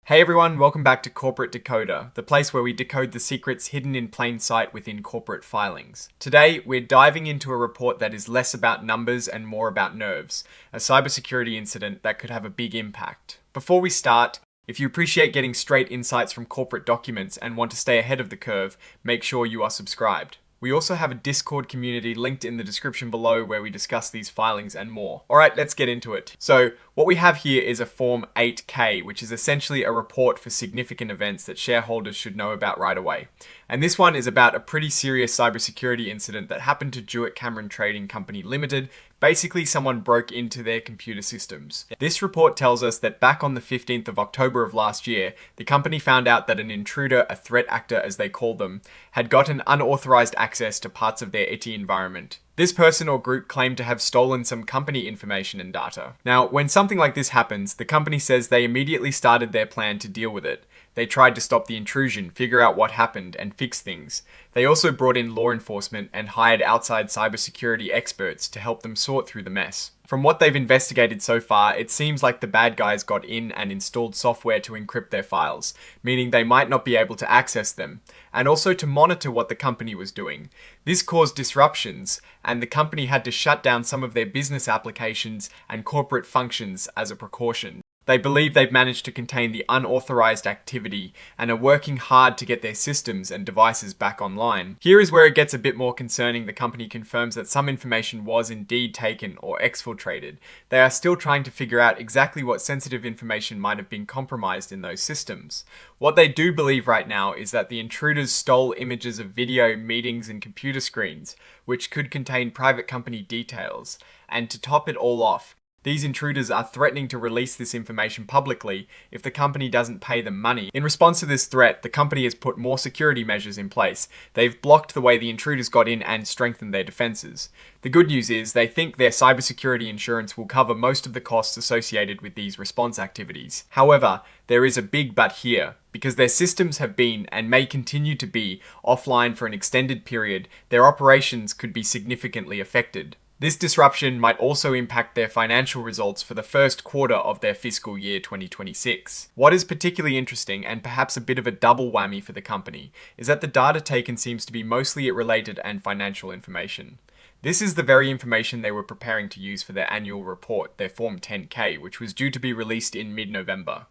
Hey everyone, welcome back to Corporate Decoder, the place where we decode the secrets hidden in plain sight within corporate filings. Today, we're diving into a report that is less about numbers and more about nerves, a cybersecurity incident that could have a big impact. Before we start, if you appreciate getting straight insights from corporate documents and want to stay ahead of the curve, make sure you are subscribed. We also have a Discord community linked in the description below where we discuss these filings and more. Alright, let's get into it. So, what we have here is a Form 8K, which is essentially a report for significant events that shareholders should know about right away. And this one is about a pretty serious cybersecurity incident that happened to Jewett-Cameron Trading Company Limited. Basically, someone broke into their computer systems. This report tells us that back on the 15th of October of last year, the company found out that an intruder, a threat actor as they call them, had gotten unauthorized access to parts of their IT environment. This person or group claimed to have stolen some company information and data. Now, when something like this happens, the company says they immediately started their plan to deal with it. They tried to stop the intrusion, figure out what happened, and fix things. They also brought in law enforcement and hired outside cybersecurity experts to help them sort through the mess. From what they've investigated so far, it seems like the bad guys got in and installed software to encrypt their files, meaning they might not be able to access them, and also to monitor what the company was doing. This caused disruptions, and the company had to shut down some of their business applications and corporate functions as a precaution. They believe they've managed to contain the unauthorized activity and are working hard to get their systems and devices back online. Here is where it gets a bit more concerning. The company confirms that some information was indeed taken or exfiltrated. They are still trying to figure out exactly what sensitive information might have been compromised in those systems. What they do believe right now is that the intruders stole images of video, meetings, and computer screens, which could contain private company details. And to top it all off, these intruders are threatening to release this information publicly if the company doesn't pay them money. In response to this threat, the company has put more security measures in place. They've blocked the way the intruders got in and strengthened their defenses. The good news is they think their cybersecurity insurance will cover most of the costs associated with these response activities. However, there is a big but here. Because their systems have been and may continue to be offline for an extended period, their operations could be significantly affected. This disruption might also impact their financial results for the first quarter of their fiscal year 2026. What is particularly interesting, and perhaps a bit of a double whammy for the company, is that the data taken seems to be mostly related and financial information. This is the very information they were preparing to use for their annual report, their Form 10K, which was due to be released in mid-November.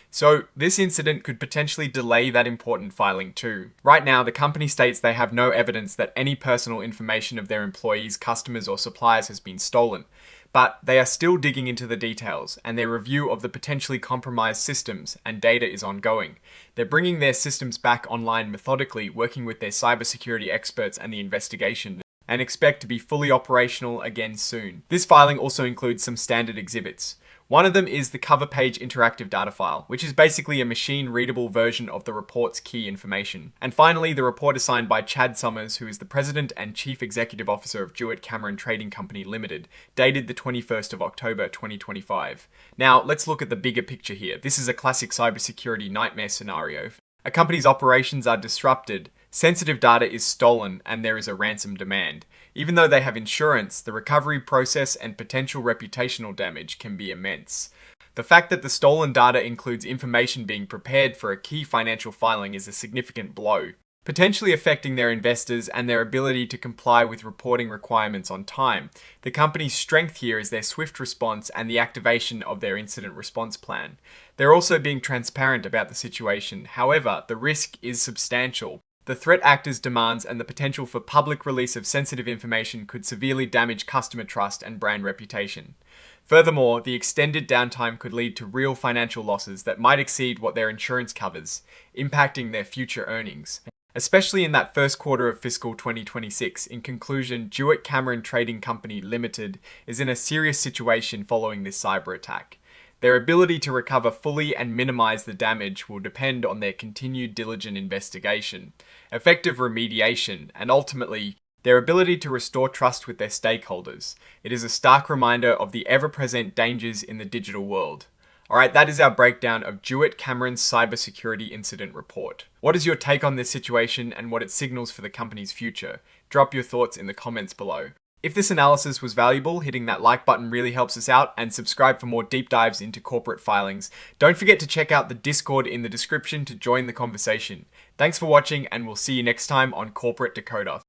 So, this incident could potentially delay that important filing too. Right now, the company states they have no evidence that any personal information of their employees, customers, or suppliers has been stolen. But they are still digging into the details, and their review of the potentially compromised systems and data is ongoing. They're bringing their systems back online methodically, working with their cybersecurity experts and the investigation, and expect to be fully operational again soon. This filing also includes some standard exhibits. One of them is the cover page interactive data file, which is basically a machine-readable version of the report's key information. And finally, the report is signed by Chad Summers, who is the President and Chief Executive Officer of Jewett-Cameron Trading Company Limited, dated the 21st of October 2025. Now, let's look at the bigger picture here. This is a classic cybersecurity nightmare scenario. A company's operations are disrupted, sensitive data is stolen, and there is a ransom demand. Even though they have insurance, the recovery process and potential reputational damage can be immense. The fact that the stolen data includes information being prepared for a key financial filing is a significant blow, potentially affecting their investors and their ability to comply with reporting requirements on time. The company's strength here is their swift response and the activation of their incident response plan. They're also being transparent about the situation. However, the risk is substantial. The threat actor's demands and the potential for public release of sensitive information could severely damage customer trust and brand reputation. Furthermore, the extended downtime could lead to real financial losses that might exceed what their insurance covers, impacting their future earnings. Especially in that first quarter of fiscal 2026. In conclusion, Jewett-Cameron Trading Company Limited is in a serious situation following this cyber attack. Their ability to recover fully and minimize the damage will depend on their continued diligent investigation, effective remediation, and ultimately, their ability to restore trust with their stakeholders. It is a stark reminder of the ever-present dangers in the digital world. Alright, that is our breakdown of Jewett-Cameron's cybersecurity incident report. What is your take on this situation and what it signals for the company's future? Drop your thoughts in the comments below. If this analysis was valuable, hitting that like button really helps us out, and subscribe for more deep dives into corporate filings. Don't forget to check out the Discord in the description to join the conversation. Thanks for watching, and we'll see you next time on Corporate Decoder.